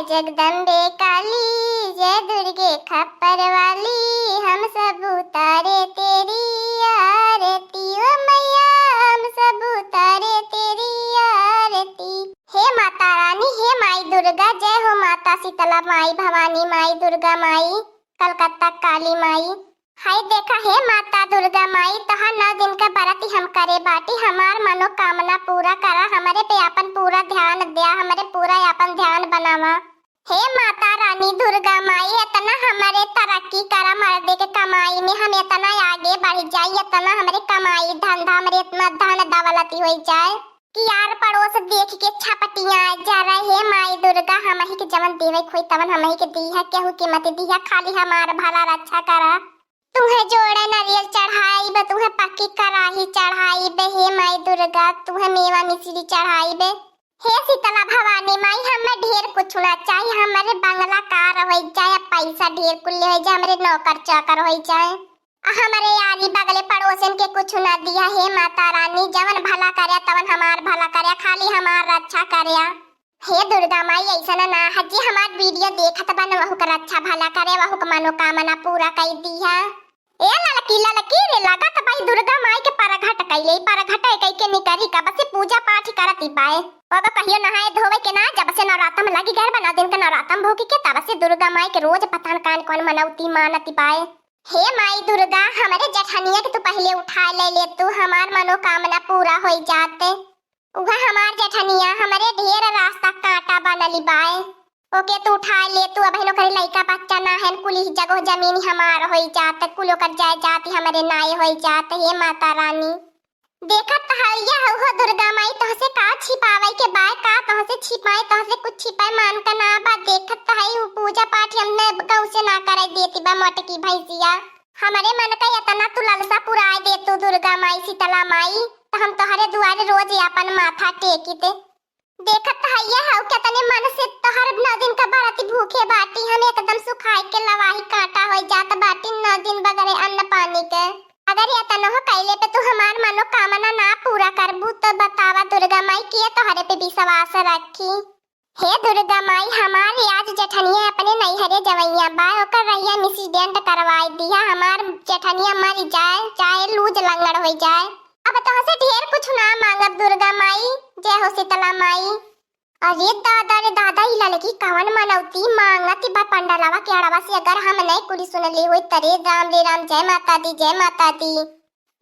जगदम्बे काली, जय दुर्गे खप्पर वाली, हम सब उतारे तेरी आरती। ओ मैया हम सब उतारे तेरी आरती। हे माता रानी, हे माई दुर्गा, जय हो माता शीतला माई, भवानी माई, दुर्गा माई, कलकत्ता काली माई। हाय देखा हे माता दुर्गा माई, तहा 9 दिन का व्रत हम करे बाटी, हमार मनोकामना पूरा करा, हमारे पे अपन पूरा ध्यान दिया, हमारे पूरा अपन ध्यान बनावा। हे माता रानी दुर्गा माई, इतना हमारे तरक्की करा, मर्दे के कमाई में हम इतना आगे बढ़ जाए, इतना हमारे कमाई धंधा हमारे इतना धन दौलती हो जाए कि यार पड़ोस देख के छपटियां जा रहे। हे माई दुर्गा, हम ही के जवन देवे खोई तवन हम ही के दी है, केहू की मत दी है, खाली हमार भला रक्षा करा। तुम्हें जोड़ा नारियल चढ़ाई बे, तुम्हें पक्की कराही चढ़ाई बे, हे माई दुर्गा तुम्हें मेवा मिश्री चढ़ाई बे। हे शीतला भवानी माई, हमें ढेर कुछ ना चाहिए, हमारे बंगला कार हो जाए, पैसा ढेर कुल हो जाए, हमारे नौकर चाकर हो जाए, हमारे यारी बगले पड़ोसन के कुछ ना दिया। हे माता रानी, जवन भला करे तवन हमार भला करे, खाली हमार रक्षा करे। हे दुर्गा माई, ऐसा ना हजी हमार वीडियो देखत बन, वहु का रक्षा भला करे, वहु का मनोकामना पूरा कर दी है। ए ललकी रे लगा त भाई दुर्गा माई के परघट कइले, परघट कइ के निकरी का बस पूजा पाठ करती बाए। ओगा कहियो नहाए धोवे के ना, जब से नवरात्रम लगी घर बना दिन के नवरात्रम भोगी के, तब से दुर्गा माई के रोज पतान कान कौन मनौती मानती बाए। हे माई दुर्गा, हमारे जठनिया के तू पहले उठा ले तू, हमार मनोकामना पूरा हो जाते। उहा हमार जठनिया हमारे ढेर रास्ता कांटा बनली बाए, ओके तू उठा ले तू, अब हेलो करे लइका बच्चा ना है, कुली जगह जमीन हमार हो जात, कुलो कर जाए जाती हमारे नाय हो जात। हे माता रानी देखत हइया हो दुर्गा माई, तहसे का छिपावे के बाय, का तहसे छिपाए, तहसे कुछ छिपाए मान का ना बा। देखत हई पूजा पाठ हमने गौ से ना करे देती बा, मटकी भैंसिया हमारे मन का इतना तू ललसा पुराए दे तू दुर्गा माई शीतला माई, तो हम तोहरे दुआरे रोज अपन माथा टेकीते। देखत हइया हो कितने मन से तोहर 9 दिन का व्रत भूखे बाटी, हम एकदम सुखाए के लवाही कांटा हो जात बाटी 9 दिन बगैर अन्न पानी के। अगर ये तनो हो कैले पे तू हमार मनोकामना ना पूरा करबू तो बतावा दुर्गा माई के तोहरे पे विश्वास रखी। हे दुर्गा माई, हमारे आज जठनिया अपने नैहरे जवैया बा, ओकर रहिया एक्सीडेंट करवाई दिया, हमार जठनिया मर जाए चाहे लूज लंगड़ हो जाए, अब तो से ढेर कुछ ना मांगब दुर्गा माई, जय हो शीतला माई। अरे दादा रे दादा, ही लड़की कवन मनौती मांगती बा पंडलवा के अड़वा से, अगर हम नहीं कुड़ी सुनली हुई तरे राम रे राम, जय माता दी जय माता दी।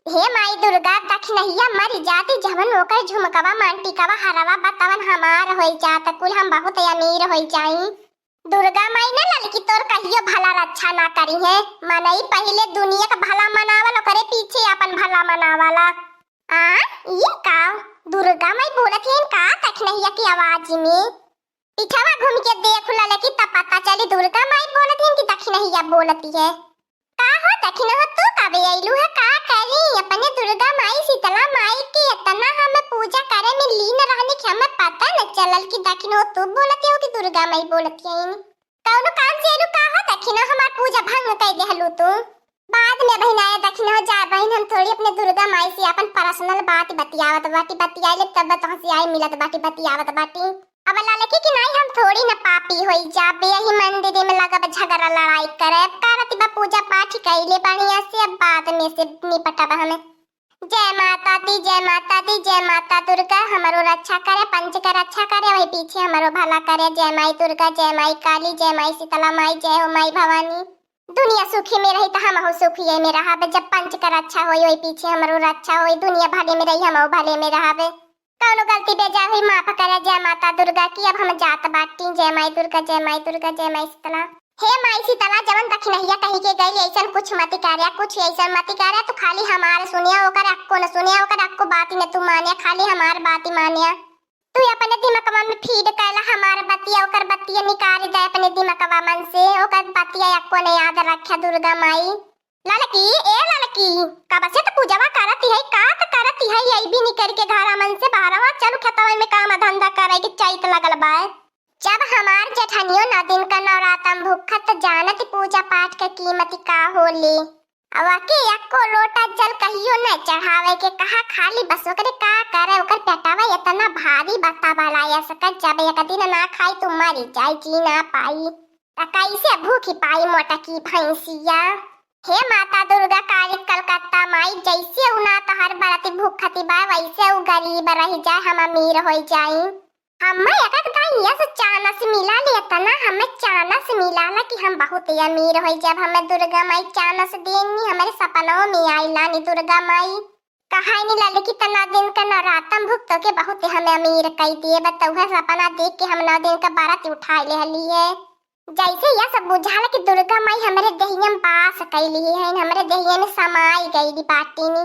हे माई दुर्गा, दक्षिणहिया मर जाती, जवन ओकर झुमकवा मांटिकवा हरवा बतावन हमार हो जात, कुल हम बहुत अमीर हो जाई। दुर्गा माई ने लड़की तोर कहियो भला रक्षा ना करी है, मनई पहले दुनिया का भला मनावल, करे पीछे अपन भला मनावाला। ये का दुर्गा माई बोलत है का दक्षिणहिया की आवाज में, पीछवा घूम के देख ललकी तब पता चली दुर्गा माई बोलत है कि दक्षिणहिया बोलती है। का हो दक्षिण हो तू कबे आइलू है, का करी अपने दुर्गा माई शीतला माई की इतना हम पूजा करे में लीन रहने की हमें पता न चलल कि दक्षिण हो तू बोलती हो कि दुर्गा माई बोलती है। कौनो काम से आइलू का हो दक्षिण, हमार पूजा भंग कर देहलू तू, बाद में बहनाया दक्षिण हो जा बहन, हम थोड़ी अपने दुर्गा माई से अपन पर्सनल बात बतियावत बाटी, बतियाले तब तो हंसी आई मिलत बाटी बतियावत बाटी। अब लड़की की नहीं हम थोड़ी न पापी होई जाबे, यही मंदिर में लगब झगड़ा लड़ाई करे, करती बा पूजा पाठ कैले बढ़िया से, अब बाद में से निपटब हमें। जय माता दी जय माता दी, जय माता दुर्गा हमारो रक्षा करे, पंच का रक्षा करे, वही पीछे हमारो भला करे। जय माई दुर्गा, जय माई काली, जय माई शीतला माई, जय हो माई भवानी। दुनिया सुखी में रही तो हम सुखी में रहाबे, जब पंच का रक्षा होई वही पीछे हमारो रक्षा होई, दुनिया भले में रही हम भले में रहाबे। कौनो गलती बेजा हुई माफ करे जय माता दुर्गा की, अब हम जात बाटी। जय माई दुर्गा, जय माई दुर्गा, जय माई शीतला। हे माई शीतला, जवन दक्षिणहिया कही के गई ऐसन कुछ मत कार्या, कुछ ऐसन मत कार्या, तो खाली हमार सुनिया ओकर अक्को न सुनिया, ओकर अक्को बात न तू मानिया, खाली हमार बात मानिया। तू अपने दिमागवा में फीड कैला हमार बतिया, ओकर बतिया निकाल दे अपने दिमागवा मन से, ओकर बतिया अक्को ने याद रखा दुर्गा माई। लड़की ए लड़की, कब से तो पूजावा करती है, का तो करती है, यही भी निकल के घरा मन से बाहरवा चल खेतवा में काम धंधा करे के चैत लगल बा। जब हमार जठनियो 9 दिन का नवरात्रम भूखत जानत पूजा पाठ के कीमत का होली, वाके एको लोटा जल कहियो न चढ़ावे के कहा, खाली बस ओकरे का करे, ओकर पेटावा इतना भारी बता वाला सकर जब एक दिन ना खाई तो मरी जाई, जी ना पाई। कैसे भूखी पाई मोटा की भैंसिया। हे माता दुर्गा काली कलकत्ता माई, जैसे उना तो हर बराती भूखती बा वैसे उ गरीब रह जाए, हम अमीर हो जाई। हमें एक दाइया से चानस मिला लेता ना, हमें चानस मिला ला कि हम बहुत अमीर हो जब हमें दुर्गा माई चानस देनी, हमारे सपनों में आई लानी दुर्गा माई। कहा नहीं लाले कि तना दिन का नवरातम भुगतो के बहुत हमें अमीर कई दिए, बताऊ सपना देख के हम 9 दिन का बारात उठा ले लिए। जैसे यह सब बुझाला कि दुर्गा माई हमारे दहिया में बास कैली है, हमारे दहिया में समाई गई बाटी नी।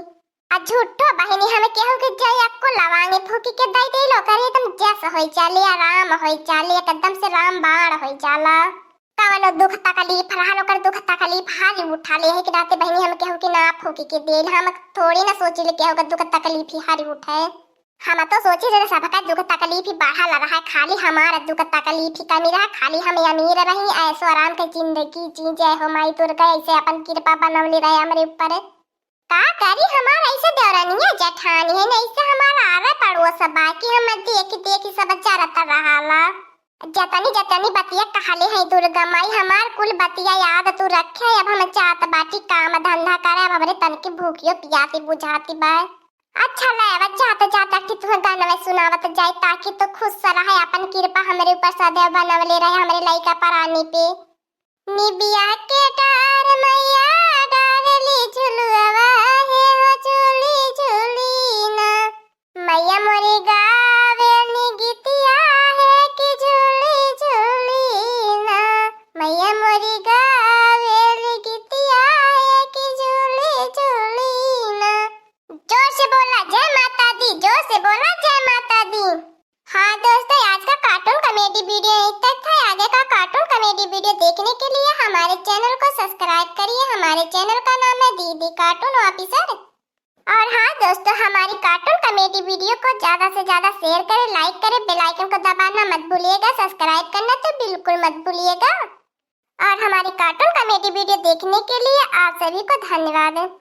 आ झूठो बहनी हमें केहू के जय आपको लवांगे फूकी के दई दे लो करे एकदम जैस होई चाले, आराम होई चाले, एकदम से राम बाण होई जाला। कवनो दुख तकलीफ रहल ओकर दुख तकलीफ हारी उठा ले है कि राते बहनी हम केहू के ना फूकी के देल, हम थोड़ी ना सोची ले केहू का दुख तकलीफ ही हारी उठाए। हम तो सोची जरा सबका दुख तकलीफ ही बढ़ा रहा, खाली हमारा दुख तकलीफ ही कमी रहा, खाली हम अमीर रही ऐसो आराम के जिंदगी जी। जय हो माई दुर्गा, ऐसे अपन कृपा बनवली रहे हमारे ऊपर। का करी हमारा ऐसे देवरानिया जेठानी है, नहीं से हमारा आरा पड़ोस बाकी हम देख सब चरता रहाला। जतनी जतनी बतिया कहले है दुर्गा माई, हमार कुल बतिया याद तू रखे। अब हम चाहत बाटी काम धंधा करे, अब हमरे तन की भूखियो पियाती बुझाती बा। अच्छा लगा जाते जाते कि तू गाना सुनावत जाए ताकि तो खुश रहे, अपन कृपा हमारे ऊपर सदैव बनवले रहे हमारे लइका परानी पे। निबिया के डार मैया डारली झुलुआ है हो झुली झुली ना, मैया मोरी गावे नी गीतिया है कि झुली झुली ना, मैया मोरी गावे नी गीतिया है कि झुली झुली ना। जोर से बोला जय माता दी, जोर से बोला जय माता दी। हाँ दोस्तों, आज का कार्टून कॉमेडी वीडियो यहीं तक था। आगे का कार्टून कॉमेडी वीडियो देखने के लिए हमारे चैनल को सब्सक्राइब करिए। हमारे चैनल का नाम है दीदी कार्टून ऑफिसर। और हाँ दोस्तों, हमारी कार्टून कॉमेडी वीडियो को ज्यादा से ज्यादा शेयर करें, लाइक करें, बेल आइकन को दबाना मत भूलिएगा, सब्सक्राइब करना तो बिल्कुल मत भूलिएगा। और हमारी कार्टून कॉमेडी वीडियो देखने के लिए आप सभी को धन्यवाद।